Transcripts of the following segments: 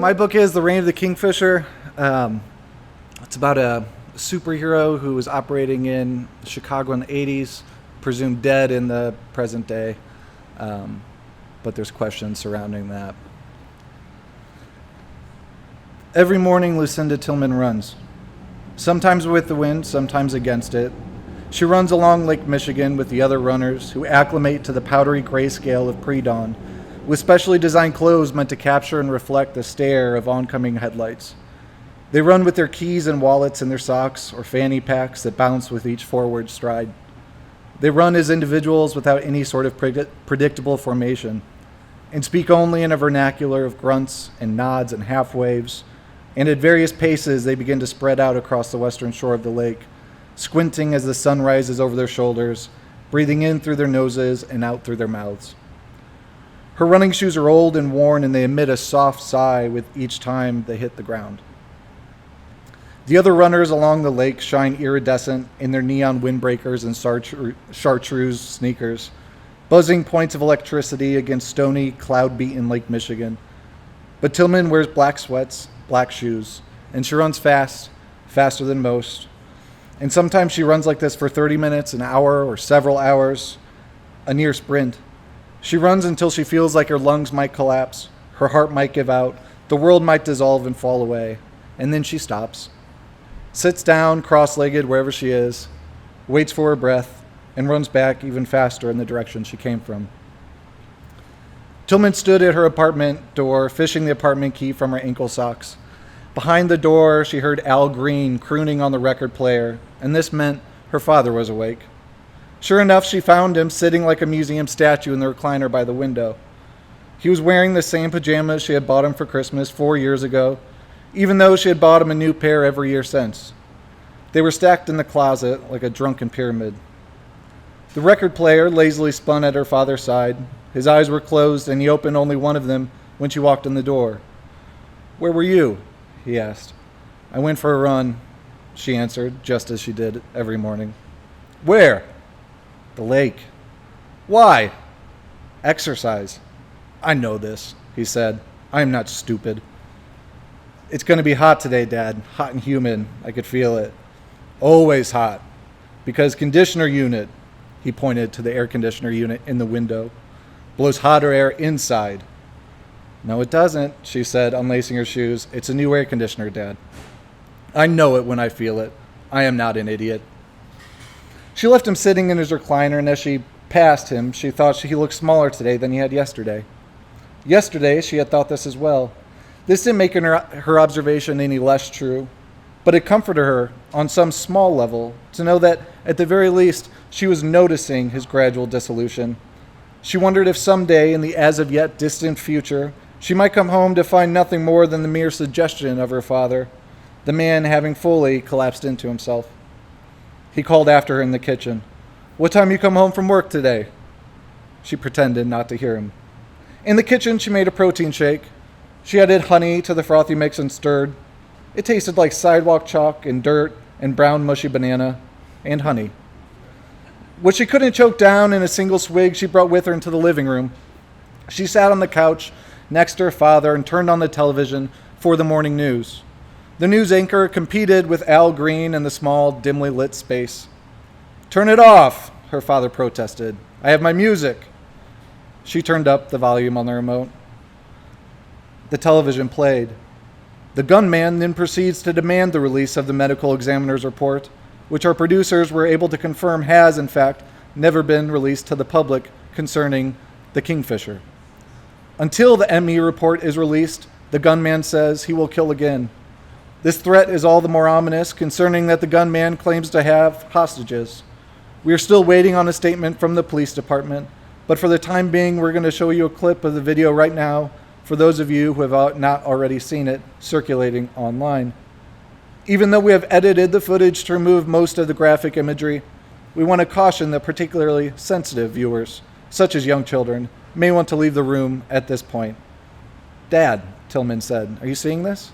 My book is The Reign of the Kingfisher. It's about a superhero who was operating in Chicago in the 80s, presumed dead in the present day, but there's questions surrounding that. Every morning, Lucinda Tillman runs, sometimes with the wind, sometimes against it. She runs along Lake Michigan with the other runners who acclimate to the powdery grayscale of pre-dawn, with specially designed clothes meant to capture and reflect the stare of oncoming headlights. They run with their keys and wallets in their socks or fanny packs that bounce with each forward stride. They run as individuals without any sort of predictable formation, and speak only in a vernacular of grunts and nods and half waves, and at various paces they begin to spread out across the western shore of the lake, squinting as the sun rises over their shoulders, breathing in through their noses and out through their mouths. Her running shoes are old and worn, and they emit a soft sigh with each time they hit the ground. The other runners along the lake shine iridescent in their neon windbreakers and chartreuse sneakers, buzzing points of electricity against stony, cloud-beaten Lake Michigan. But Tillman wears black sweats, black shoes, and she runs fast, faster than most. And sometimes she runs like this for 30 minutes, an hour, or several hours, a near sprint. She runs until she feels like her lungs might collapse, her heart might give out, the world might dissolve and fall away, and then she stops, sits down cross-legged wherever she is, waits for her breath, and runs back even faster in the direction she came from. Tillman stood at her apartment door, fishing the apartment key from her ankle socks. Behind the door, she heard Al Green crooning on the record player, and this meant her father was awake. Sure enough, she found him sitting like a museum statue in the recliner by the window. He was wearing the same pajamas she had bought him for Christmas 4 years ago, even though she had bought him a new pair every year since. They were stacked in the closet like a drunken pyramid. The record player lazily spun at her father's side. His eyes were closed, and he opened only one of them when she walked in the door. "Where were you?" he asked. "I went for a run," she answered, just as she did every morning. "Where?" "The lake." "Why?" "Exercise." "I know this," he said. "I am not stupid." "It's going to be hot today, Dad. Hot and humid. I could feel it." "Always hot. Because conditioner unit," he pointed to the air conditioner unit in the window, "blows hotter air inside." "No, it doesn't," she said, unlacing her shoes. "It's a new air conditioner, Dad." "I know it when I feel it. I am not an idiot." She left him sitting in his recliner, and as she passed him, she thought he looked smaller today than he had yesterday. Yesterday, she had thought this as well. This didn't make her observation any less true, but it comforted her on some small level to know that, at the very least, she was noticing his gradual dissolution. She wondered if someday, in the as-of-yet distant future, she might come home to find nothing more than the mere suggestion of her father, the man having fully collapsed into himself. He called after her in the kitchen. "What time you come home from work today?" She pretended not to hear him. In the kitchen, she made a protein shake. She added honey to the frothy mix and stirred. It tasted like sidewalk chalk and dirt and brown mushy banana and honey. What she couldn't choke down in a single swig, she brought with her into the living room. She sat on the couch next to her father and turned on the television for the morning news. The news anchor competed with Al Green in the small, dimly lit space. "Turn it off," her father protested. "I have my music." She turned up the volume on the remote. The television played. The gunman then proceeds to demand the release of the medical examiner's report, which our producers were able to confirm has, in fact, never been released to the public concerning the Kingfisher. Until the ME report is released, the gunman says he will kill again. This threat is all the more ominous, concerning that the gunman claims to have hostages. We are still waiting on a statement from the police department, but for the time being, we're going to show you a clip of the video right now for those of you who have not already seen it circulating online. Even though we have edited the footage to remove most of the graphic imagery, we want to caution that particularly sensitive viewers, such as young children, may want to leave the room at this point. "Dad," Tillman said, "are you seeing this?"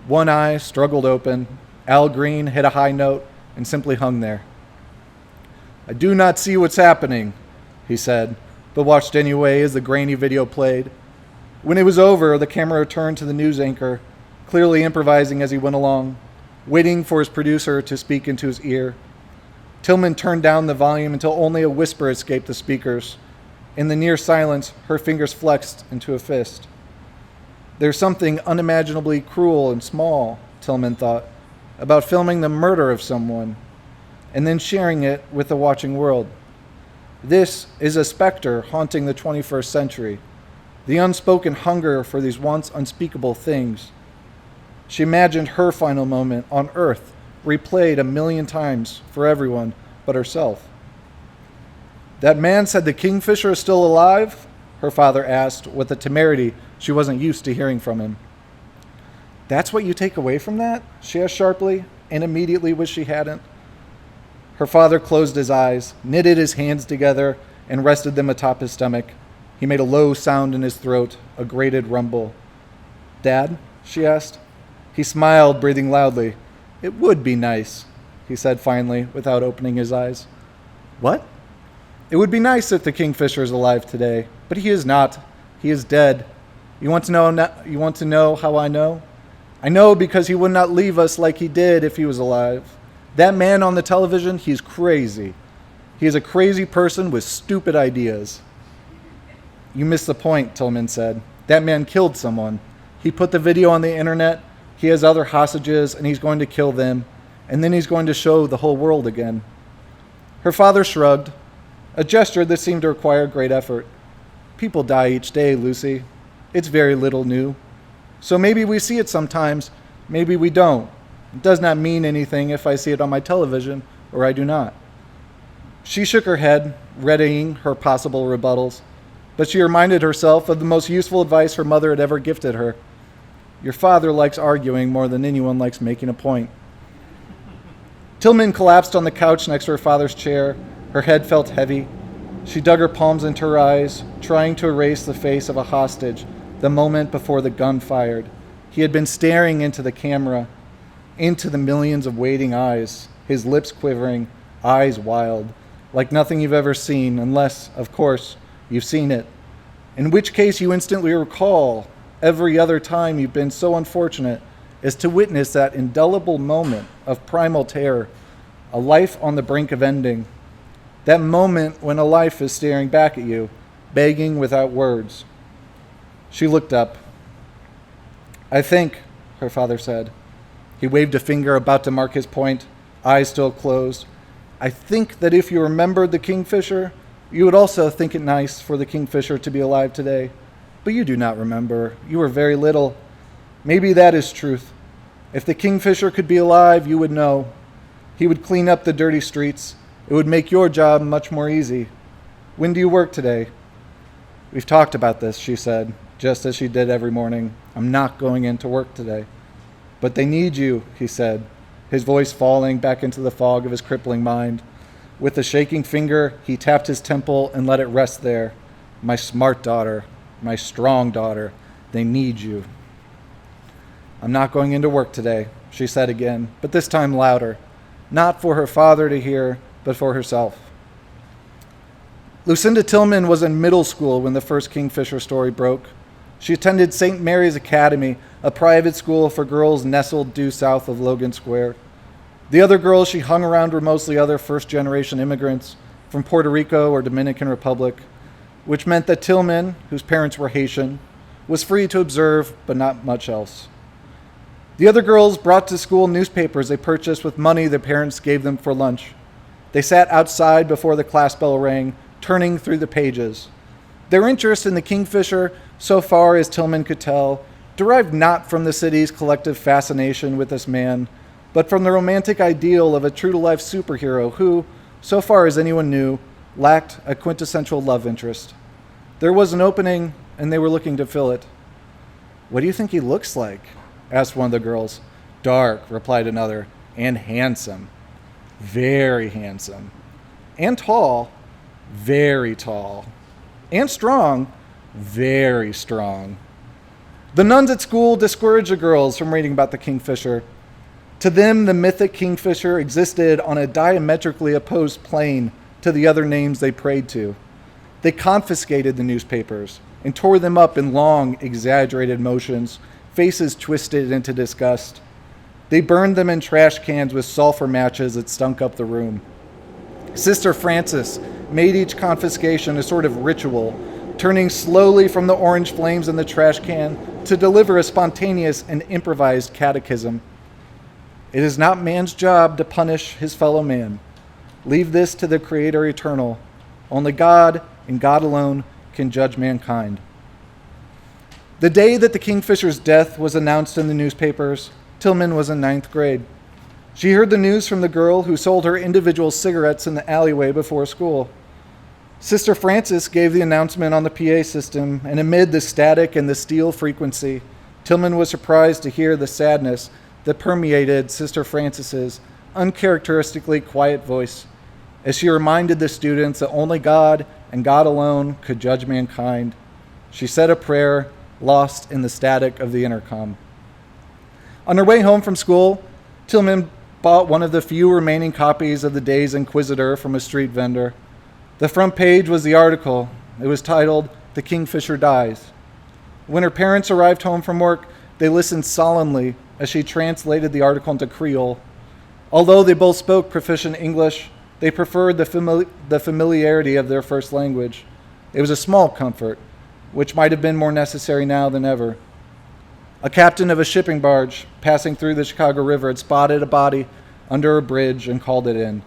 One eye struggled open. Al Green hit a high note and simply hung there. "I do not see what's happening," he said, but watched anyway as the grainy video played. When it was over, the camera turned to the news anchor, clearly improvising as he went along, waiting for his producer to speak into his ear. Tillman turned down the volume until only a whisper escaped the speakers. In the near silence, her fingers flexed into a fist. There's something unimaginably cruel and small, Tillman thought, about filming the murder of someone and then sharing it with the watching world. This is a specter haunting the 21st century, the unspoken hunger for these once unspeakable things. She imagined her final moment on Earth replayed 1,000,000 times for everyone but herself. "That man said the kingfisher is still alive?" her father asked with a temerity she wasn't used to hearing from him. "That's what you take away from that?" she asked sharply, and immediately wished she hadn't. Her father closed his eyes, knitted his hands together, and rested them atop his stomach. He made a low sound in his throat, a grated rumble. "Dad?" she asked. He smiled, breathing loudly. "It would be nice," he said finally, without opening his eyes. "What?" "It would be nice if the kingfisher is alive today, but he is not. He is dead. You want to know how I know? I know because he would not leave us like he did if he was alive. That man on the television, he's crazy. He is a crazy person with stupid ideas." "You missed the point," Tillman said. "That man killed someone. He put the video on the internet. He has other hostages, and he's going to kill them, and then he's going to show the whole world again." Her father shrugged, a gesture that seemed to require great effort. "People die each day, Lucy. It's very little new. So maybe we see it sometimes, maybe we don't. It does not mean anything if I see it on my television or I do not." She shook her head, readying her possible rebuttals, but she reminded herself of the most useful advice her mother had ever gifted her. Your father likes arguing more than anyone likes making a point. Tillman collapsed on the couch next to her father's chair. Her head felt heavy. She dug her palms into her eyes, trying to erase the face of a hostage the moment before the gun fired. He had been staring into the camera, into the millions of waiting eyes, his lips quivering, eyes wild, like nothing you've ever seen, unless, of course, you've seen it. In which case you instantly recall every other time you've been so unfortunate as to witness that indelible moment of primal terror, a life on the brink of ending. That moment when a life is staring back at you, begging without words. She looked up. "I think," her father said. He waved a finger about to mark his point, eyes still closed. "I think that if you remembered the kingfisher, you would also think it nice for the kingfisher to be alive today. But you do not remember. You were very little. Maybe that is truth. If the kingfisher could be alive, you would know. He would clean up the dirty streets. It would make your job much more easy. When do you work today?" "We've talked about this," she said, just as she did every morning. "I'm not going into work today." "But they need you," he said, his voice falling back into the fog of his crippling mind. With a shaking finger, he tapped his temple and let it rest there. "My smart daughter, my strong daughter, they need you." "I'm not going into work today," she said again, but this time louder, not for her father to hear, but for herself. Lucinda Tillman was in middle school when the first kingfisher story broke. She attended St. Mary's Academy, a private school for girls nestled due south of Logan Square. The other girls she hung around were mostly other first-generation immigrants from Puerto Rico or Dominican Republic, which meant that Tillman, whose parents were Haitian, was free to observe, but not much else. The other girls brought to school newspapers they purchased with money their parents gave them for lunch. They sat outside before the class bell rang, turning through the pages. Their interest in the kingfisher, so far as Tillman could tell, derived not from the city's collective fascination with this man, but from the romantic ideal of a true-to-life superhero who, so far as anyone knew, lacked a quintessential love interest. There was an opening, and they were looking to fill it. "What do you think he looks like?" asked one of the girls. "Dark," replied another, "and handsome." "Very handsome." "And tall." "Very tall." "And strong." "Very strong." The nuns at school discouraged the girls from reading about the kingfisher. To them, the mythic kingfisher existed on a diametrically opposed plane to the other names they prayed to. They confiscated the newspapers. and tore them up in long, exaggerated motions, faces twisted into disgust. They burned them in trash cans with sulfur matches that stunk up the room. Sister Frances made each confiscation a sort of ritual, turning slowly from the orange flames in the trash can to deliver a spontaneous and improvised catechism. It is not man's job to punish his fellow man. Leave this to the Creator eternal. Only God and God alone can judge mankind. The day that the Kingfisher's death was announced in the newspapers, Tillman was in 9th grade. She heard the news from the girl who sold her individual cigarettes in the alleyway before school. Sister Frances gave the announcement on the PA system, and amid the static and the steel frequency, Tillman was surprised to hear the sadness that permeated Sister Frances's uncharacteristically quiet voice as she reminded the students that only God and God alone could judge mankind. She said a prayer lost in the static of the intercom. On her way home from school, Tillman bought one of the few remaining copies of the day's Inquisitor from a street vendor. The front page was the article. It was titled, "The Kingfisher Dies." When her parents arrived home from work, they listened solemnly as she translated the article into Creole. Although they both spoke proficient English, they preferred the familiarity of their first language. It was a small comfort, which might have been more necessary now than ever. A captain of a shipping barge passing through the Chicago River had spotted a body under a bridge and called it in.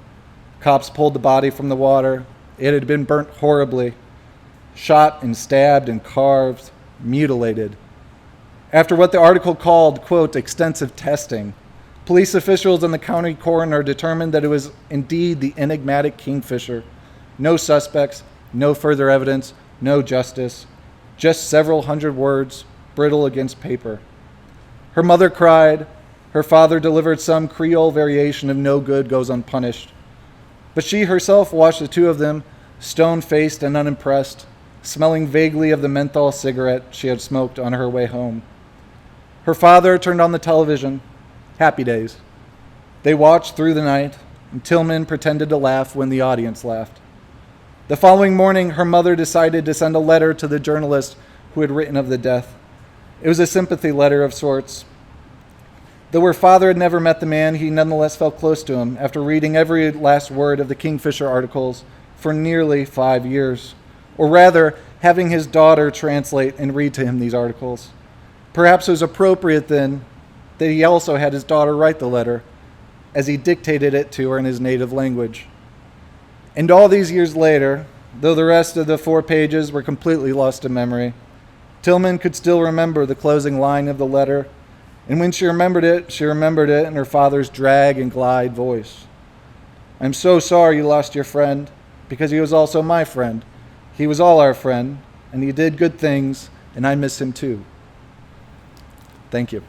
Cops pulled the body from the water. It had been burnt horribly, shot and stabbed and carved, mutilated. After what the article called, quote, extensive testing, police officials and the county coroner determined that it was indeed the enigmatic Kingfisher. No suspects, no further evidence, no justice, just several hundred words, brittle against paper. Her mother cried. Her father delivered some Creole variation of no good goes unpunished. But she herself watched the two of them, stone-faced and unimpressed, smelling vaguely of the menthol cigarette she had smoked on her way home. Her father turned on the television. Happy Days. They watched through the night, and Tillman pretended to laugh when the audience laughed. The following morning, her mother decided to send a letter to the journalist who had written of the death. It was a sympathy letter of sorts. Though her father had never met the man, he nonetheless felt close to him after reading every last word of the Kingfisher articles for nearly 5 years, or rather, having his daughter translate and read to him these articles. Perhaps it was appropriate then that he also had his daughter write the letter, as he dictated it to her in his native language. And all these years later, though the rest of the 4 pages were completely lost to memory, Tillman could still remember the closing line of the letter, and when she remembered it in her father's drag and glide voice. "I'm so sorry you lost your friend, because he was also my friend. He was all our friend, and he did good things, and I miss him too." Thank you.